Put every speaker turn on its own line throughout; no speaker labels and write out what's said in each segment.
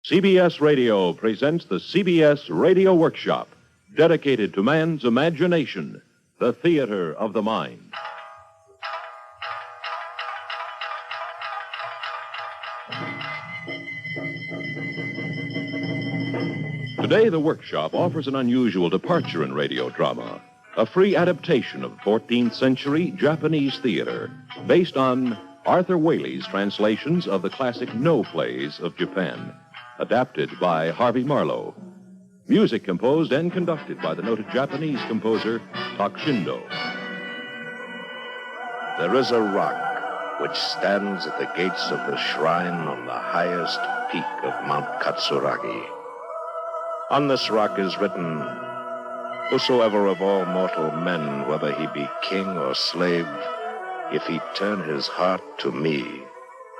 CBS Radio presents the CBS Radio Workshop, dedicated to man's imagination, the theater of the mind. Today, the Workshop offers an unusual departure in radio drama, a free adaptation of 14th century Japanese theater based on Arthur Waley's translations of the classic No plays of Japan, adapted by Harvey Marlowe. Music composed and conducted by the noted Japanese composer Takushindo.
There is a rock which stands at the gates of the shrine on the highest peak of Mount Katsuragi. On this rock is written, "Whosoever of all mortal men, whether he be king or slave, if he turn his heart to me,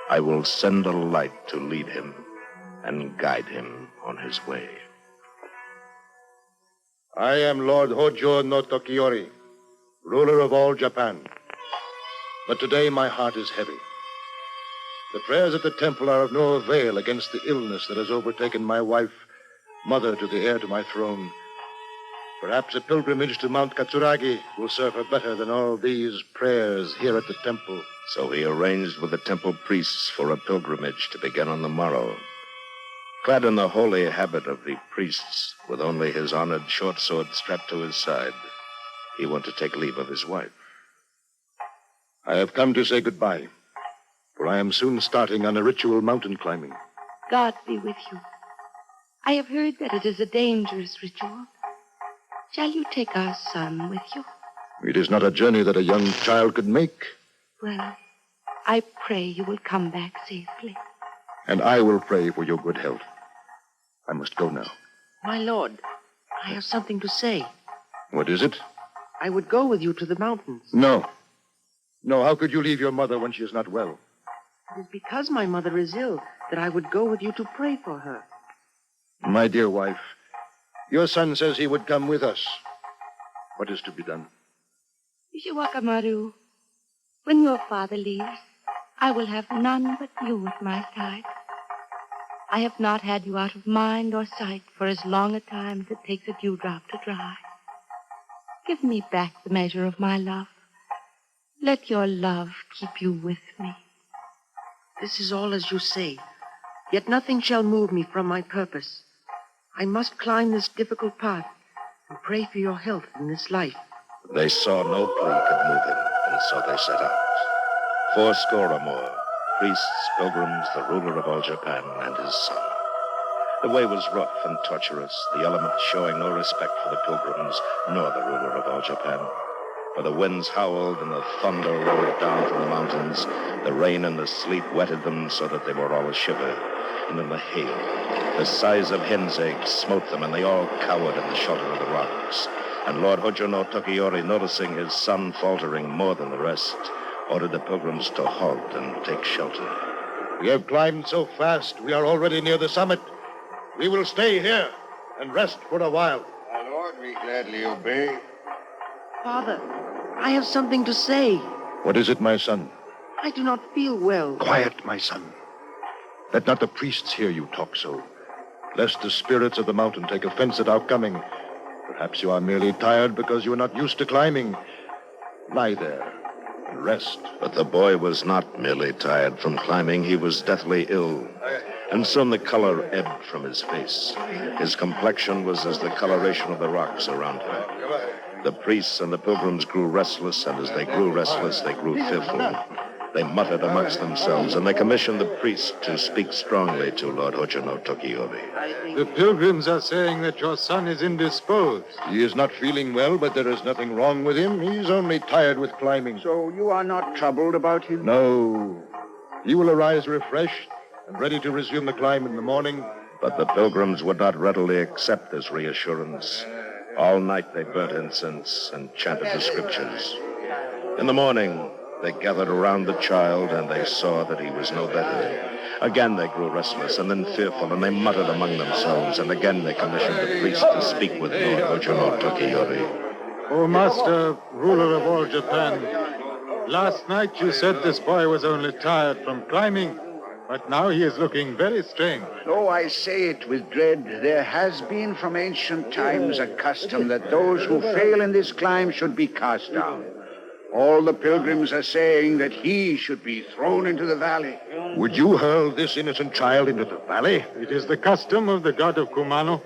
I will send a light to lead him and guide him on his way."
I am Lord Hojo no Tokiyori, ruler of all Japan. But today my heart is heavy. The prayers at the temple are of no avail against the illness that has overtaken my wife, mother to the heir to my throne. Perhaps a pilgrimage to Mount Katsuragi will serve her better than all these prayers here at the temple.
So he arranged with the temple priests for a pilgrimage to begin on the morrow. Clad in the holy habit of the priests, with only his honored short sword strapped to his side, he went to take leave of his wife.
I have come to say goodbye, for I am soon starting on a ritual mountain climbing.
God be with you. I have heard that it is a dangerous ritual. Shall you take our son with you?
It is not a journey that a young child could make.
Well, I pray you will come back safely.
And I will pray for your good health. I must go now.
My lord, I have something to say.
What is it?
I would go with you to the mountains.
No. No, how could you leave your mother when she is not well?
It is because my mother is ill that I would go with you to pray for her.
My dear wife, your son says he would come with us. What is to be done?
Ishiwakamaru, when your father leaves, I will have none but you at my side. I have not had you out of mind or sight for as long a time as it takes a dewdrop to dry. Give me back the measure of my love. Let your love keep you with me.
This is all as you say, yet nothing shall move me from my purpose. I must climb this difficult path and pray for your health in this life.
They saw no plea could move him, and so they set out. 80 or more, priests, pilgrims, the ruler of all Japan, and his son. The way was rough and tortuous, the elements showing no respect for the pilgrims, nor the ruler of all Japan. For the winds howled and the thunder rolled down from the mountains. The rain and the sleet wetted them so that they were all a-shiver. And then the hail, the size of hen's eggs, smote them, and they all cowered in the shelter of the rocks. And Lord Hojo no Tokiyori, noticing his son faltering more than the rest, ordered the pilgrims to halt and take shelter.
We have climbed so fast, we are already near the summit. We will stay here and rest for a while.
My lord, we gladly obey.
Father, I have something to say.
What is it, my son?
I do not feel well.
Quiet, my son. Let not the priests hear you talk so, lest the spirits of the mountain take offense at our coming. Perhaps you are merely tired because you are not used to climbing. Lie there and rest.
But the boy was not merely tired from climbing. He was deathly ill. And soon the color ebbed from his face. His complexion was as the coloration of the rocks around him. The priests and the pilgrims grew restless, and as they grew restless, they grew fearful. They muttered amongst themselves, and they commissioned the priest to speak strongly to Lord Hojo no Tokiyori.
The pilgrims are saying that your son is indisposed.
He is not feeling well, but there is nothing wrong with him. He's only tired with climbing.
So you are not troubled about him?
No. He will arise refreshed and ready to resume the climb in the morning.
But the pilgrims would not readily accept this reassurance. All night they burnt incense and chanted the scriptures. In the morning, they gathered around the child, and they saw that he was no better. Again they grew restless and then fearful, and they muttered among themselves, and again they commissioned the priest to speak with Lord Hojo no Tokiyori.
O master, ruler of all Japan, last night you said this boy was only tired from climbing, But now he is looking very strange.
Though I say it with dread, there has been from ancient times a custom that those who fail in this climb should be cast down. All the pilgrims are saying that he should be thrown into the valley.
Would you hurl this innocent child into the valley?
It is the custom of the god of Kumano.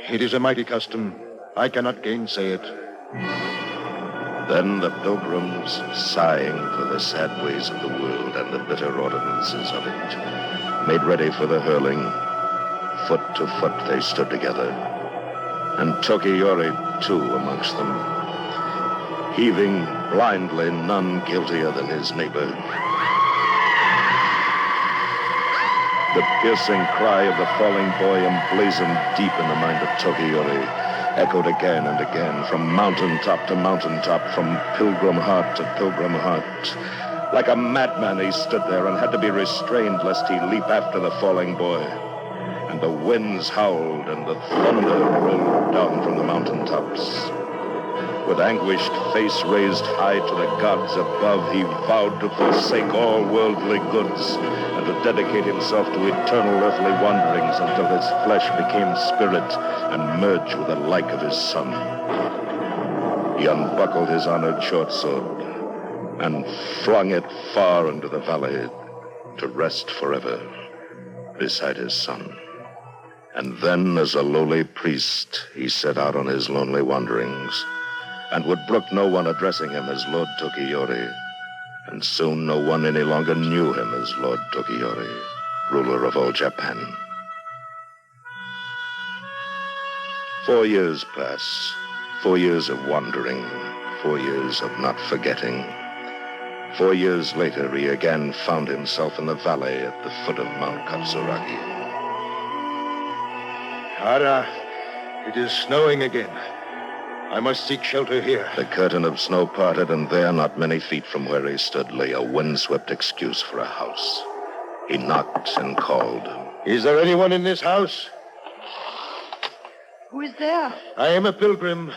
It is a mighty custom. I cannot gainsay it.
Then the pilgrims, sighing for the sad ways of the world and the bitter ordinances of it, made ready for the hurling. Foot to foot they stood together, and Tokiyori, too, amongst them, heaving blindly, none guiltier than his neighbor. The piercing cry of the falling boy emblazoned deep in the mind of Tokiyori, echoed again and again, from mountaintop to mountaintop, from pilgrim heart to pilgrim heart. Like a madman, he stood there and had to be restrained lest he leap after the falling boy. And the winds howled and the thunder rolled down from the mountaintops. With anguished face raised high to the gods above, he vowed to forsake all worldly goods and to dedicate himself to eternal earthly wanderings until his flesh became spirit and merged with the like of his son. He unbuckled his honored short sword and flung it far into the valley to rest forever beside his son. And then, as a lowly priest, he set out on his lonely wanderings, and would brook no one addressing him as Lord Tokiyori. And soon no one any longer knew him as Lord Tokiyori, ruler of all Japan. 4 years pass, 4 years of wandering, 4 years of not forgetting. 4 years later, he again found himself in the valley at the foot of Mount Katsuragi.
Ara, it is snowing again. I must seek shelter here.
The curtain of snow parted, and there, not many feet from where he stood, lay a windswept excuse for a house. He knocked and called.
Is there anyone in this house?
Who is there?
I am a pilgrim.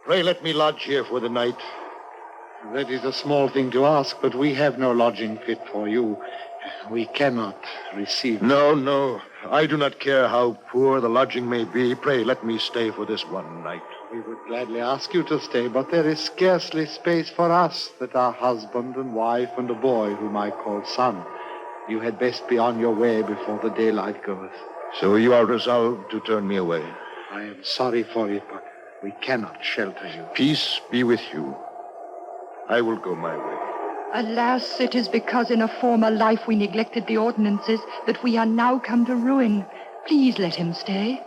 Pray let me lodge here for the night.
That is a small thing to ask, but we have no lodging fit for you. We cannot receive.
No. I do not care how poor the lodging may be. Pray let me stay for this one night.
We would gladly ask you to stay, but there is scarcely space for us that are husband and wife and a boy whom I call son. You had best be on your way before the daylight goeth.
So you are resolved to turn me away?
I am sorry for it, but we cannot shelter you.
Peace be with you. I will go my way.
Alas, it is because in a former life we neglected the ordinances that we are now come to ruin. Please let him stay.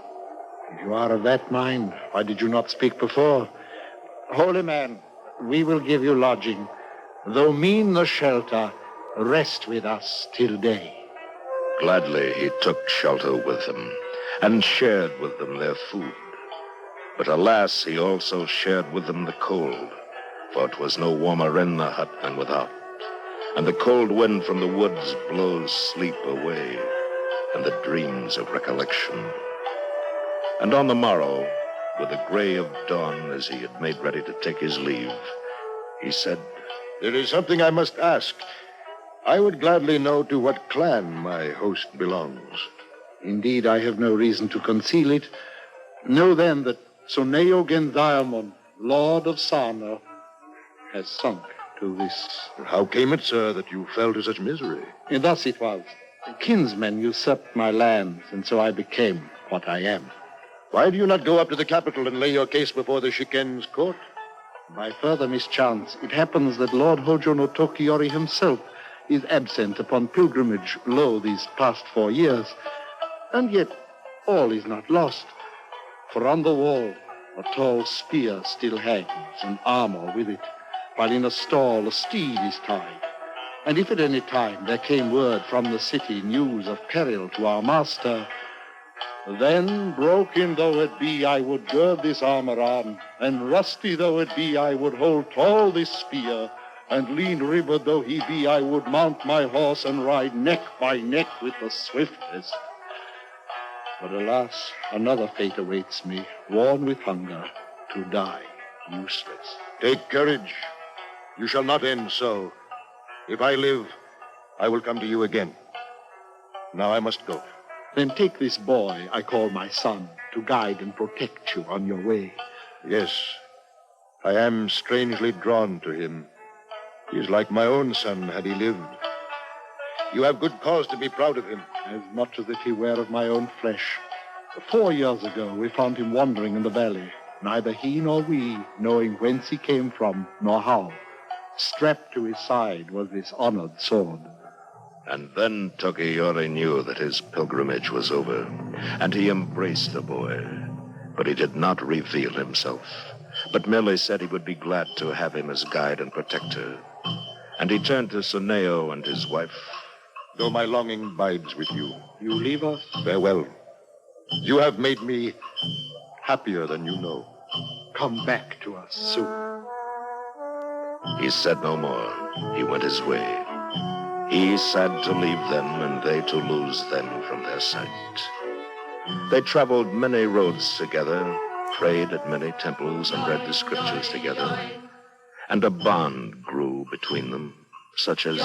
If you are of that mind, why did you not speak before? Holy man, we will give you lodging. Though mean the shelter, rest with us till day.
Gladly he took shelter with them, and shared with them their food. But alas, he also shared with them the cold, for it was no warmer in the hut than without. And the cold wind from the woods blows sleep away, and the dreams of recollection. And on the morrow, with the gray of dawn as he had made ready to take his leave, he said,
There is something I must ask. I would gladly know to what clan my host belongs.
Indeed, I have no reason to conceal it. Know then that Tsuneo Genzaemon, Lord of Sano, has sunk to this.
How came it, sir, that you fell to such misery?
And thus it was. Kinsmen usurped my lands, and so I became what I am.
Why do you not go up to the capital and lay your case before the Shiken's court?
By further mischance, it happens that Lord Hojo no Tokiyori himself is absent upon pilgrimage these past 4 years. And yet, all is not lost. For on the wall, a tall spear still hangs, and armor with it, while in a stall a steed is tied. And if at any time there came word from the city news of peril to our master, then, broken though it be, I would gird this armor on, and rusty though it be, I would hold tall this spear, and lean ribbed though he be, I would mount my horse and ride neck by neck with the swiftest. But alas, another fate awaits me, worn with hunger, to die useless.
Take courage. You shall not end so. If I live, I will come to you again. Now I must go.
Then take this boy I call my son to guide and protect you on your way.
Yes, I am strangely drawn to him. He is like my own son had he lived. You have good cause to be proud of him.
As much as if he were of my own flesh. 4 years ago, we found him wandering in the valley, neither he nor we knowing whence he came from, nor how. Strapped to his side was this honored sword.
And then Tokiyori knew that his pilgrimage was over, and he embraced the boy. But he did not reveal himself, but merely said he would be glad to have him as guide and protector. And he turned to Suneo and his wife.
Though my longing bides with you,
You leave us?
farewell. You have made me happier than you know.
Come back to us soon.
He said no more. He went his way. He sad to leave them, and they to lose them from their sight. They traveled many roads together, prayed at many temples, and read the scriptures together. And a bond grew between them, such as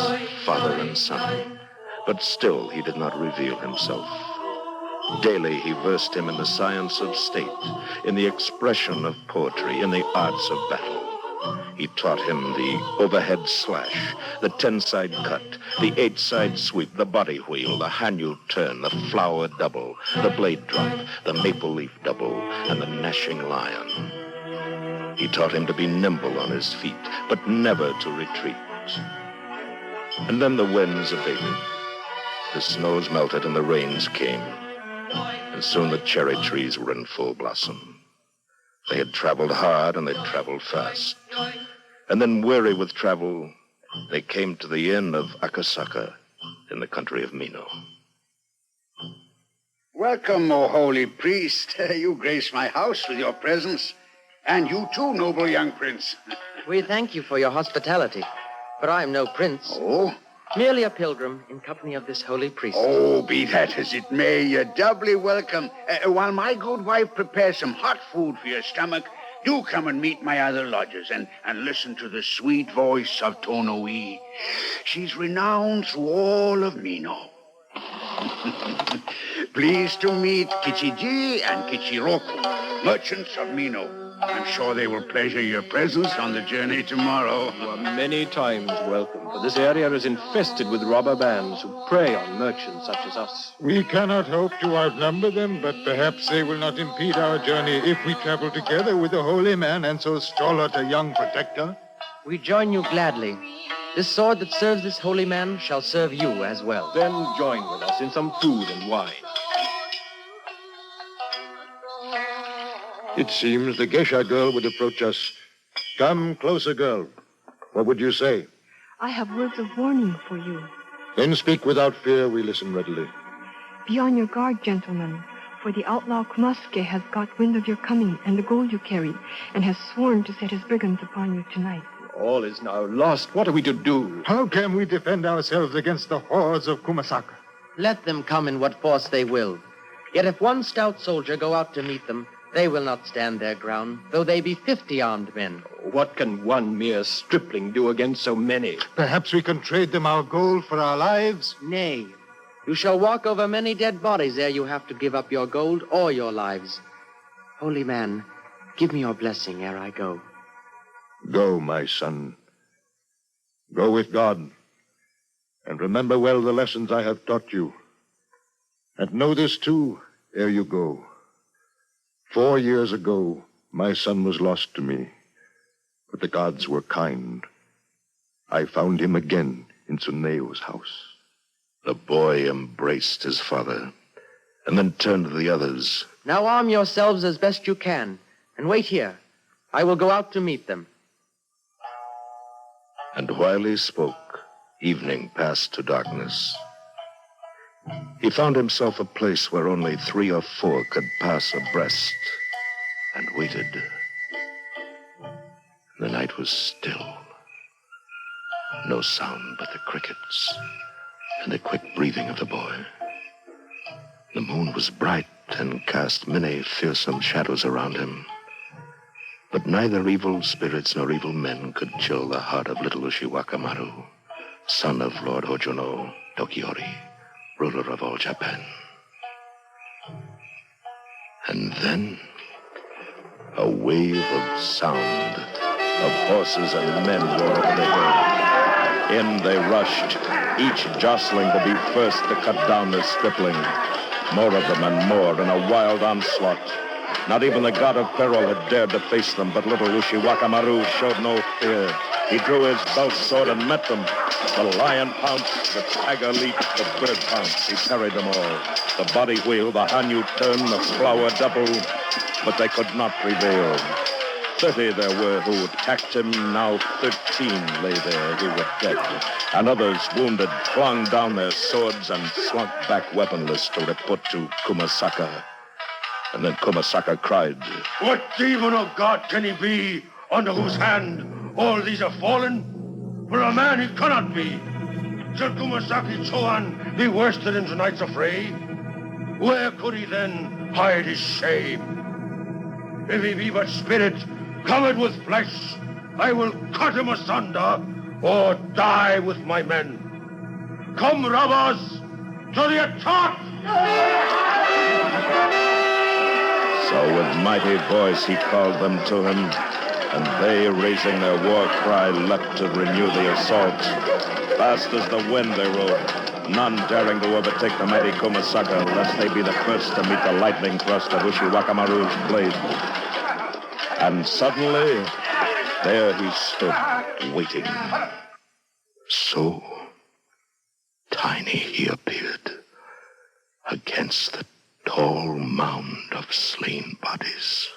father and son. But still he did not reveal himself. Daily he versed him in the science of state, in the expression of poetry, in the arts of battle. He taught him the overhead slash, the 10-side cut, the 8-side sweep, the body wheel, the Hanyu turn, the flower double, the blade drop, the maple leaf double, and the gnashing lion. He taught him to be nimble on his feet, but never to retreat. And then the winds abated. The snows melted and the rains came. And soon the cherry trees were in full blossom. They had traveled hard and they traveled fast. And then, weary with travel, they came to the inn of Akasaka in the country of Mino.
Welcome, O holy priest. You grace my house with your presence. And you too, noble young prince.
We thank you for your hospitality, but I am no prince.
Oh?
Merely a pilgrim in company of this holy priest.
Oh, be that as it may, you're doubly welcome. While my good wife prepares some hot food for your stomach, do come and meet my other lodgers and listen to the sweet voice of Tonoe. She's renowned through all of Mino. Pleased to meet Kichiji and Kichiroku, merchants of Mino. I'm sure they will pleasure your presence on the journey tomorrow.
You are many times welcome, for this area is infested with robber bands who prey on merchants such as us.
We cannot hope to outnumber them, but perhaps they will not impede our journey if we travel together with a holy man and so stalwart a young protector.
We join you gladly. This sword that serves this holy man shall serve you as well.
Then join with us in some food and wine.
It seems the geisha girl would approach us. Come closer, girl. What would you say?
I have words of warning for you.
Then speak without fear. We listen readily.
Be on your guard, gentlemen, for the outlaw Kumasuke has got wind of your coming and the gold you carry, and has sworn to set his brigands upon you tonight.
All is now lost. What are we to do?
How can we defend ourselves against the hordes of Kumasaka?
Let them come in what force they will. Yet if one stout soldier go out to meet them, they will not stand their ground, though they be 50 armed men.
What can one mere stripling do against so many?
Perhaps we can trade them our gold for our lives?
Nay, you shall walk over many dead bodies ere you have to give up your gold or your lives. Holy man, give me your blessing ere I go.
Go, my son. Go with God. And remember well the lessons I have taught you. And know this, too, ere you go. 4 years ago, my son was lost to me, but the gods were kind. I found him again in Tsuneo's house.
The boy embraced his father, and then turned to the others.
Now arm yourselves as best you can, and wait here. I will go out to meet them.
And while he spoke, evening passed to darkness. He found himself a place where only 3 or 4 could pass abreast, and waited. The night was still. No sound but the crickets and the quick breathing of the boy. The moon was bright and cast many fearsome shadows around him. But neither evil spirits nor evil men could chill the heart of little Ushiwakamaru, son of Lord Hojono Tokiyori, ruler of all Japan. And then a wave of sound of horses and men roared over the hill. In they rushed, each jostling to be first to cut down the stripling. More of them and more in a wild onslaught. Not even the god of peril had dared to face them, but little Ushiwaka Maru showed no fear. He drew his belt sword and met them. The lion pounced, the tiger leaped, the bird pounced. He parried them all. The body wheel, the Hanyu turn, the flower double, but they could not prevail. 30 there were who attacked him. Now 13 lay there who were dead. And others, wounded, flung down their swords and slunk back weaponless to report to Kumasaka. And then Kumasaka cried,
"What demon of God can he be, under whose hand all these have fallen? For a man he cannot be. Shall Kumasaki Chohan be worsted in tonight's affray? Where could he then hide his shame? If he be but spirit, covered with flesh, I will cut him asunder, or die with my men. Come, robbers, to the attack!"
So with mighty voice he called them to him, and they, raising their war cry, leapt to renew the assault. Fast as the wind they rode, none daring to overtake the mighty Kumasaka, lest they be the first to meet the lightning thrust of Ushiwaka Maru's blade. And suddenly, there he stood, waiting. So tiny he appeared against the tall mound of slain bodies.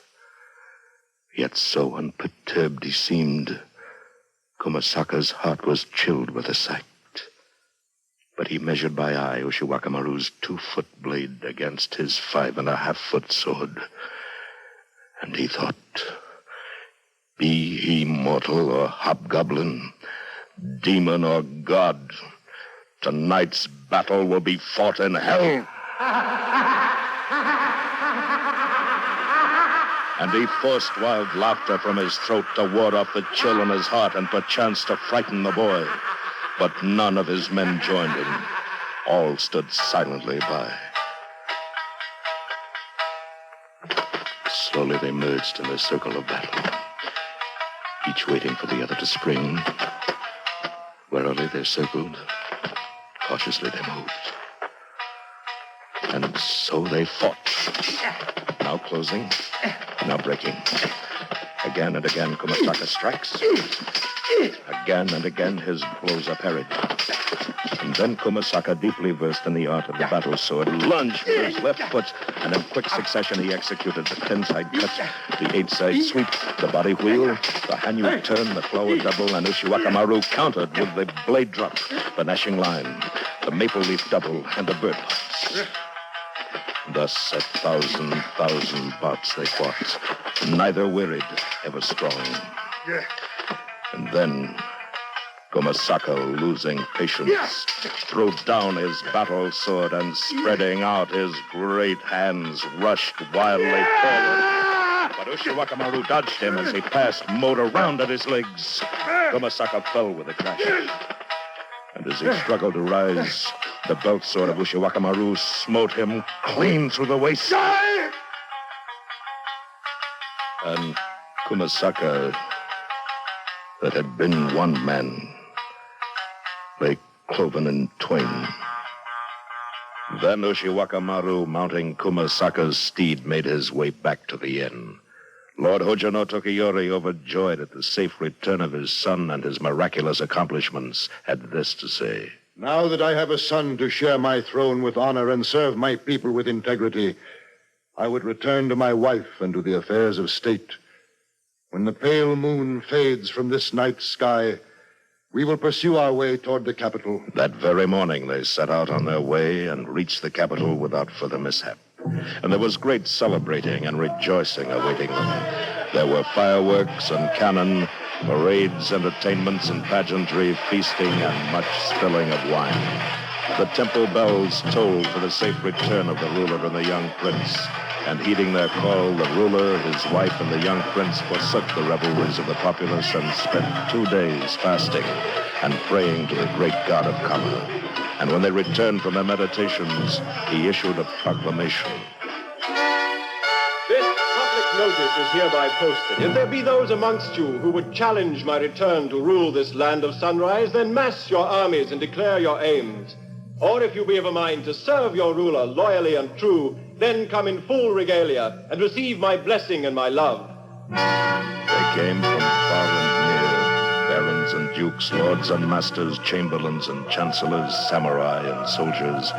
Yet so unperturbed he seemed, Kumasaka's heart was chilled with the sight. But he measured by eye Ushiwaka Maru's 2-foot blade against his 5.5-foot sword. And he thought, be he mortal or hobgoblin, demon or god, tonight's battle will be fought in hell. And he forced wild laughter from his throat to ward off the chill in his heart and perchance to frighten the boy. But none of his men joined him. All stood silently by. Slowly they merged in the circle of battle, each waiting for the other to spring. Warily they circled, cautiously they moved. And so they fought, now closing, now breaking. Again and again Kumasaka strikes. Again and again his blows are parried. And then Kumasaka, deeply versed in the art of the battle sword, lunged with his left foot, and in quick succession he executed the 10-side cut, the 8-side sweep, the body wheel, the Hanyu turn, the flower double, and Ushiwaka Maru countered with the blade drop, the gnashing line, the maple leaf double, and the bird pounce. Thus 1,000 bouts they fought, neither wearied, ever strong. And then Kumasaka, losing patience, threw down his battle sword and, spreading out his great hands, rushed wildly forward. But Ushiwaka Maru dodged him as he passed, mowed around at his legs. Kumasaka fell with a crash. And as he struggled to rise, the belt sword of Ushiwaka Maru smote him clean through the waist. And Kumasaka, that had been one man, lay cloven in twain. Then Ushiwaka Maru, mounting Kumasaka's steed, made his way back to the inn. Lord Hojo no Tokiyori, overjoyed at the safe return of his son and his miraculous accomplishments, had this to say.
Now that I have a son to share my throne with honor and serve my people with integrity, I would return to my wife and to the affairs of state. When the pale moon fades from this night sky, we will pursue our way toward the capital.
That very morning they set out on their way and reached the capital without further mishap. And there was great celebrating and rejoicing awaiting them. There were fireworks and cannon, parades, entertainments and pageantry, feasting, and much spilling of wine. The temple bells tolled for the safe return of the ruler and the young prince. And heeding their call, the ruler, his wife, and the young prince forsook the revelries of the populace and spent 2 days fasting and praying to the great god of Kama. And when they returned from their meditations, he issued a proclamation.
This public notice is hereby posted. If there be those amongst you who would challenge my return to rule this land of sunrise, then mass your armies and declare your aims. Or if you be of a mind to serve your ruler loyally and true, then come in full regalia and receive my blessing and my love.
They came from far and near, barons and dukes, lords and masters, chamberlains and chancellors, samurai and soldiers,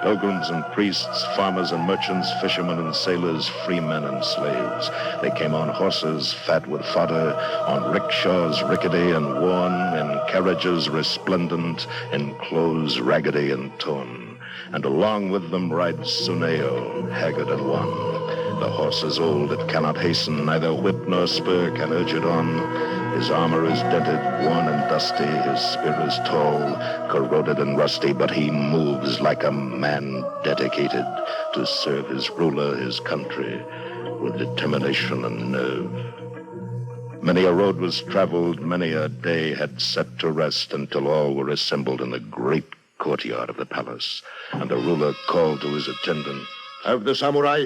pilgrims and priests, farmers and merchants, fishermen and sailors, free men and slaves. They came on horses fat with fodder, on rickshaws rickety and worn, in carriages resplendent, in clothes raggedy and torn. And along with them rides Suneo, haggard and wan. The horse is old, it cannot hasten, neither whip nor spur can urge it on. His armor is dented, worn and dusty, his spear is tall, corroded and rusty, but he moves like a man dedicated to serve his ruler, his country, with determination and nerve. Many a road was traveled, many a day had set to rest, until all were assembled in the great courtyard of the palace, and the ruler called to his attendant.
Have the samurai,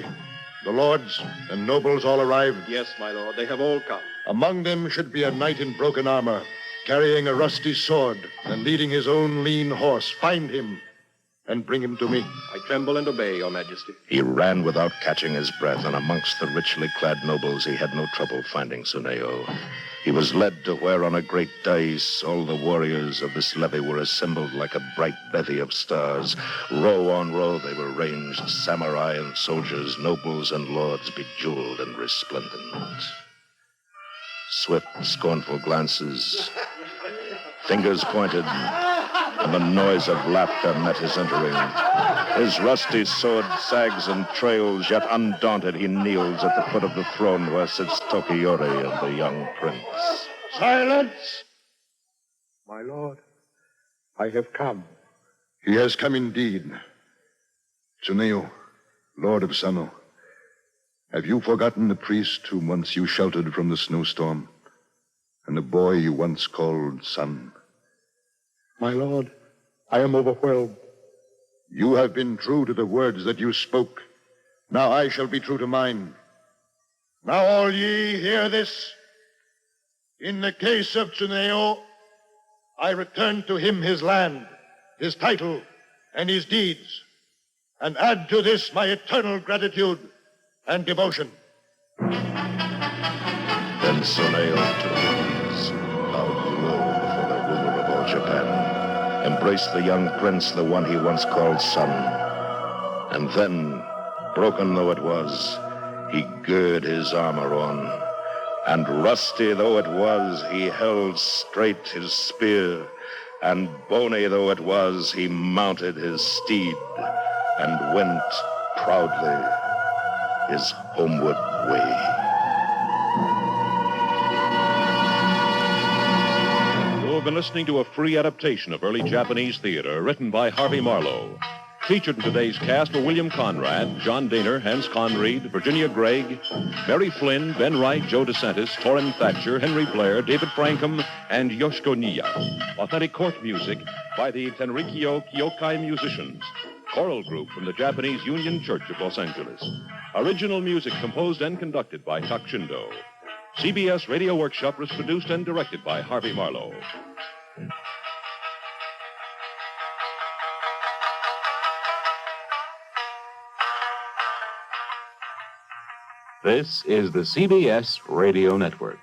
the lords, and nobles all arrived?
Yes, my lord, they have all come.
Among them should be a knight in broken armor, carrying a rusty sword and leading his own lean horse. Find him and bring him to me.
I tremble and obey, your majesty.
He ran without catching his breath, and amongst the richly clad nobles he had no trouble finding Suneo. He was led to where on a great dais all the warriors of this levy were assembled like a bright bevy of stars. Row on row they were ranged, samurai and soldiers, nobles and lords, bejeweled and resplendent. Swift, scornful glances, fingers pointed, and the noise of laughter met his entering. His rusty sword sags and trails, yet undaunted he kneels at the foot of the throne where sits Tokiyori and the young prince.
Silence!
My lord, I have come.
He has come indeed. Tsuneo, lord of Sano, have you forgotten the priest whom once you sheltered from the snowstorm, and the boy you once called son?
My lord, I am overwhelmed.
You have been true to the words that you spoke. Now I shall be true to mine. Now all ye hear this. In the case of Tsuneo, I return to him his land, his title, and his deeds, and add to this my eternal gratitude and devotion.
Then Suneo took his, bowed low before the ruler of all Japan, embraced the young prince, the one he once called son, and then, broken though it was, he girded his armor on, and rusty though it was, he held straight his spear, and bony though it was, he mounted his steed, and went proudly his homeward way.
You have been listening to a free adaptation of early Japanese theater written by Harvey Marlowe. Featured in today's cast were William Conrad, John Daner, Hans Conried, Virginia Gregg, Mary Flynn, Ben Wright, Joe DeSantis, Torrin Thatcher, Henry Blair, David Frankham, and Yoshiko Niya. Authentic court music by the Tenrikyo Kyokai musicians. Choral group from the Japanese Union Church of Los Angeles. Original music composed and conducted by Tak Shindo. CBS Radio Workshop was produced and directed by Harvey Marlowe.
This is the CBS Radio Network.